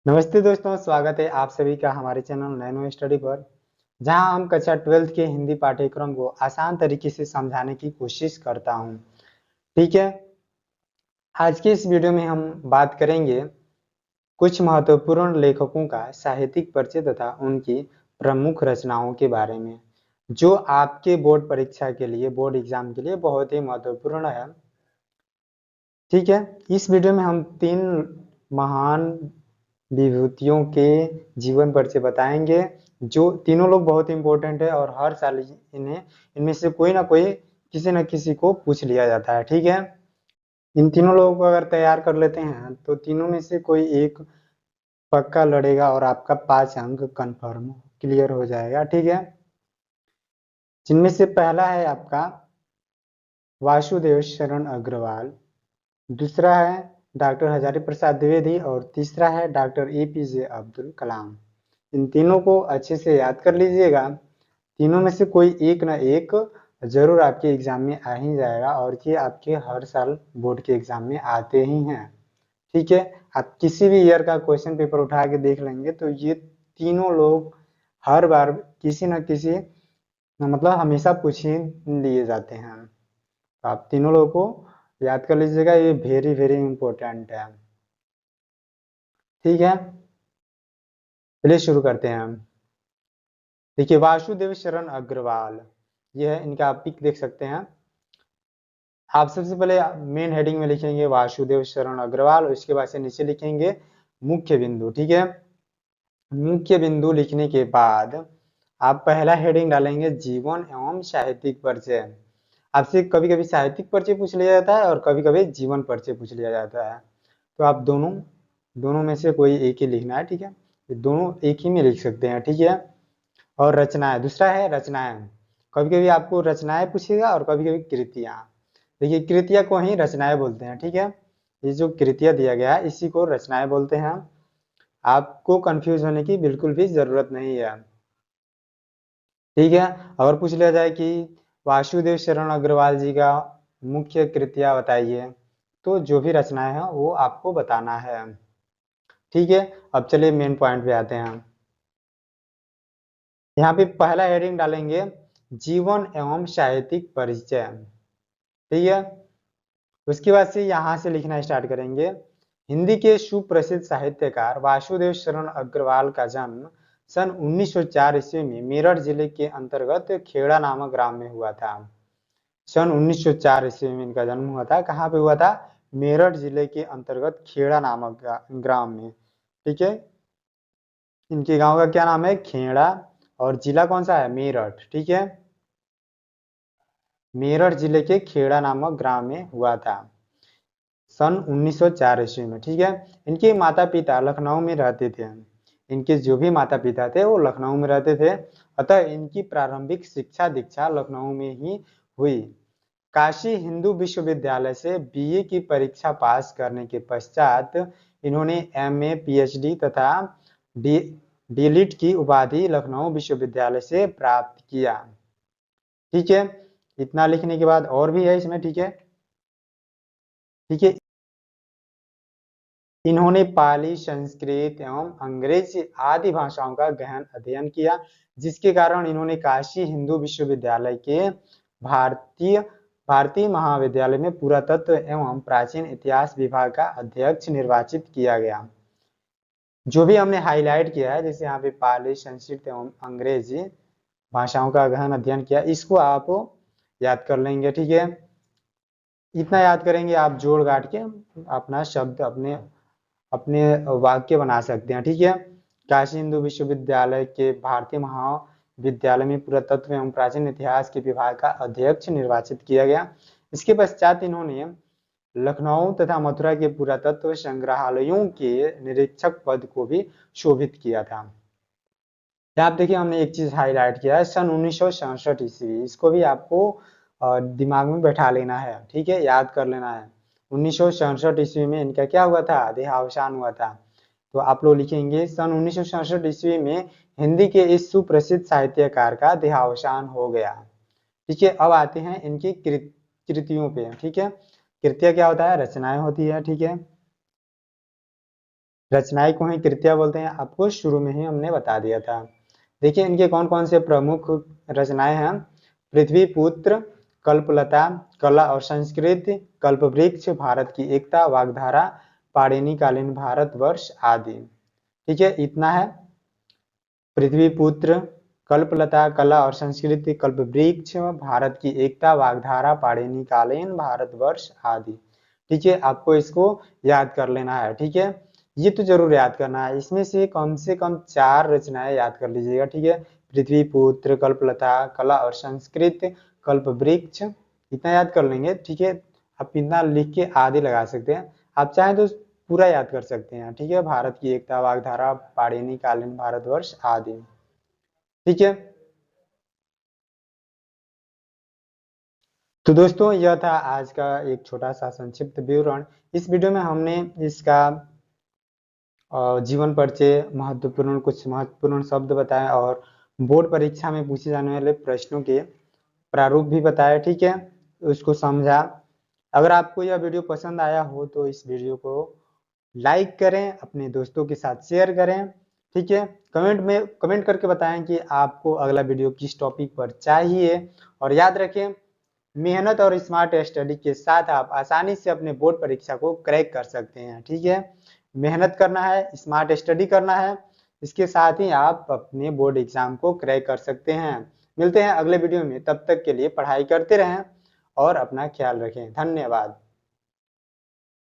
नमस्ते दोस्तों, स्वागत है आप सभी का हमारे चैनल नैनो स्टडी पर, जहां हम कक्षा 12th के हिंदी पाठ्यक्रम को आसान तरीके से समझाने की कोशिश करता हूं। ठीक है। आज के इस वीडियो में हम बात करेंगे कुछ महत्वपूर्ण लेखकों का साहित्यिक परिचय तथा उनकी प्रमुख रचनाओं के बारे में, जो आपके बोर्ड परीक्षा के लिए, बोर्ड एग्जाम के लिए बहुत ही महत्वपूर्ण है। ठीक है। इस वीडियो में हम तीन महान विभूतियों के जीवन परिचय बताएंगे, जो तीनों लोग बहुत इंपॉर्टेंट है और हर साल इन्हें इनमें से कोई ना कोई किसी न किसी को पूछ लिया जाता है। ठीक है। इन तीनों लोगों को अगर तैयार कर लेते हैं तो तीनों में से कोई एक पक्का लड़ेगा और आपका 5 अंक कंफर्म क्लियर हो जाएगा। ठीक है। जिनमें से पहला है आपका वासुदेव शरण अग्रवाल, दूसरा है डॉक्टर हजारी प्रसाद द्विवेदी और तीसरा है डॉक्टर एपीजे अब्दुल कलाम। इन तीनों को अच्छे से याद कर लीजिएगा। तीनों में से कोई एक ना एक जरूर आपके एग्जाम में आ ही जाएगा और ये आपके हर साल बोर्ड के एग्जाम में आते ही हैं। ठीक है। आप किसी भी ईयर का क्वेश्चन पेपर उठा के देख लेंगे तो ये तीनों लोग हर बार किसी न किसी, मतलब हमेशा पूछ ही लिए जाते हैं। तो आप तीनों लोगों को याद कर लीजिएगा, ये वेरी वेरी इंपॉर्टेंट है। ठीक है। चलिए शुरू करते हैं हम। देखिए, वासुदेव शरण अग्रवाल, ये है इनका, आप पिक देख सकते हैं। आप सबसे पहले मेन हेडिंग में लिखेंगे वासुदेव शरण अग्रवाल, उसके बाद से नीचे लिखेंगे मुख्य बिंदु। ठीक है। मुख्य बिंदु लिखने के बाद आप पहला हेडिंग डालेंगे जीवन एवं साहित्यिक परिचय। आपसे कभी कभी साहित्यिक परिचय पूछ लिया जाता है और कभी कभी जीवन परिचय पूछ लिया जाता है। तो आप दोनों दोनों में से कोई एक ही लिखना है। ठीक है। ये दोनों एक ही में लिख सकते हैं। ठीक है। और रचनाएं, दूसरा है रचनाएं। कभी कभी आपको रचनाएं पूछेगा और कभी कभी कृतियां। देखिए, कृतियां को ही रचनाएं बोलते हैं। ठीक है। ये जो कृतियां दिया गया है इसी को रचनाएं बोलते हैं। आपको कंफ्यूज होने की बिल्कुल भी जरूरत नहीं है। ठीक है। अगर पूछ लिया जाए कि वासुदेव शरण अग्रवाल जी का मुख्य कृतियां बताइए, तो जो भी रचनाएं हैं वो आपको बताना है। ठीक है। अब चलिए मेन पॉइंट पे आते हैं। यहाँ पे पहला हेडिंग डालेंगे जीवन एवं साहित्यिक परिचय। ठीक है। उसके बाद से यहाँ से लिखना स्टार्ट करेंगे। हिंदी के सुप्रसिद्ध साहित्यकार वासुदेव शरण अग्रवाल का जन्म सन 1904 ईस्वी में मेरठ जिले के अंतर्गत खेड़ा नामक ग्राम में हुआ था। सन 1904 ईस्वी में इनका जन्म हुआ था। कहाँ पे हुआ था? मेरठ जिले के अंतर्गत खेड़ा नामक ग्राम में। ठीक है। इनके गांव का क्या नाम है? खेड़ा। और जिला कौन सा है? मेरठ। ठीक है। मेरठ जिले के खेड़ा नामक ग्राम में हुआ था सन 1904 ईस्वी में। ठीक है। इनके माता पिता लखनऊ में रहते थे। इनके जो भी माता पिता थे वो लखनऊ में रहते थे, अतः इनकी प्रारंभिक शिक्षा दीक्षा लखनऊ में ही हुई। काशी हिंदू विश्वविद्यालय से बीए की परीक्षा पास करने के पश्चात इन्होंने एमए, पीएचडी तथा डी डीलिट की उपाधि लखनऊ विश्वविद्यालय से प्राप्त किया। ठीक है। इतना लिखने के बाद और भी है इसमें। ठीक है। ठीक है। इन्होंने पाली, संस्कृत एवं अंग्रेजी आदि भाषाओं का गहन अध्ययन किया, जिसके कारण इन्होंने काशी हिंदू विश्वविद्यालय के भारतीय भारतीय महाविद्यालय में पुरातत्व एवं प्राचीन इतिहास विभाग का अध्यक्ष निर्वाचित किया गया। जो भी हमने हाईलाइट किया है, जैसे यहाँ पे पाली, संस्कृत एवं अंग्रेजी भाषाओं का गहन अध्ययन किया, इसको आप याद कर लेंगे। ठीक है। इतना याद करेंगे, आप जोड़ घाट के अपना शब्द, अपने अपने वाक्य बना सकते हैं। ठीक है। काशी हिंदू विश्वविद्यालय के भारतीय महाविद्यालय में पुरातत्व एवं प्राचीन इतिहास के विभाग का अध्यक्ष निर्वाचित किया गया। इसके पश्चात इन्होंने लखनऊ तथा मथुरा के पुरातत्व संग्रहालयों के निरीक्षक पद को भी शोभित किया था। आप देखिए, हमने एक चीज हाईलाइट किया है, सन 1967 ईस्वी, इसको भी आपको दिमाग में बैठा लेना है। ठीक है, याद कर लेना है। 1967 ईस्वी में इनका क्या हुआ था? देहावसान हुआ था। तो आप लोग लिखेंगे सन 1967 ईस्वी में हिंदी के इस सुप्रसिद्ध साहित्यकार का देहावसान हो गया। ठीक है। अब आते हैं इनकी कृतियों पे। ठीक है। कृतियां क्या होता है? रचनाएं होती है। ठीक है। रचनाएं को ही कृतियां बोलते हैं, आपको शुरू में ही हमने बता दिया था। देखिए इनके कौन कौन से प्रमुख रचनाएं हैं। पृथ्वी पुत्र, कल्पलता, कला और संस्कृति, कल्पवृक्ष, भारत की एकता, वाग्धारा, पाणिनि कालीन भारतवर्ष आदि। ठीक है, इतना है। पृथ्वी पुत्र, कल्पलता, कला और संस्कृति, कल्पवृक्ष, भारत की एकता, वाग्धारा, पाणिनि कालीन भारतवर्ष आदि। ठीक है, आपको इसको याद कर लेना है। ठीक है, ये तो जरूर याद करना है। इसमें से कम 4 रचनाएं याद कर लीजिएगा। ठीक है, पृथ्वी पुत्र, कल्पलता, कला और संस्कृत, कल्पवृक्ष, इतना याद कर लेंगे। ठीक है, आप इतना लिख के आदि लगा सकते हैं, आप चाहें तो पूरा याद कर सकते हैं। ठीक है, भारत की एकता, वाग्धारा, पाणिनि कालीन भारतवर्ष आदि। ठीक है, तो दोस्तों यह था आज का एक छोटा सा संक्षिप्त विवरण। इस वीडियो में हमने इसका जीवन परिचय, महत्वपूर्ण कुछ महत्वपूर्ण शब्द बताए और बोर्ड परीक्षा में पूछे जाने वाले प्रश्नों के प्रारूप भी बताया। ठीक है, उसको समझा। अगर आपको यह वीडियो पसंद आया हो तो इस वीडियो को लाइक करें, अपने दोस्तों के साथ शेयर करें। ठीक है, कमेंट करके बताएं कि आपको अगला वीडियो किस टॉपिक पर चाहिए। और याद रखें, मेहनत और स्मार्ट स्टडी के साथ आप आसानी से अपने बोर्ड परीक्षा को क्रैक कर सकते हैं। ठीक है, मेहनत करना है, स्मार्ट स्टडी करना है, इसके साथ ही आप अपने बोर्ड एग्जाम को क्रैक कर सकते हैं। मिलते हैं अगले वीडियो में, तब तक के लिए पढ़ाई करते रहें और अपना ख्याल रखें। धन्यवाद।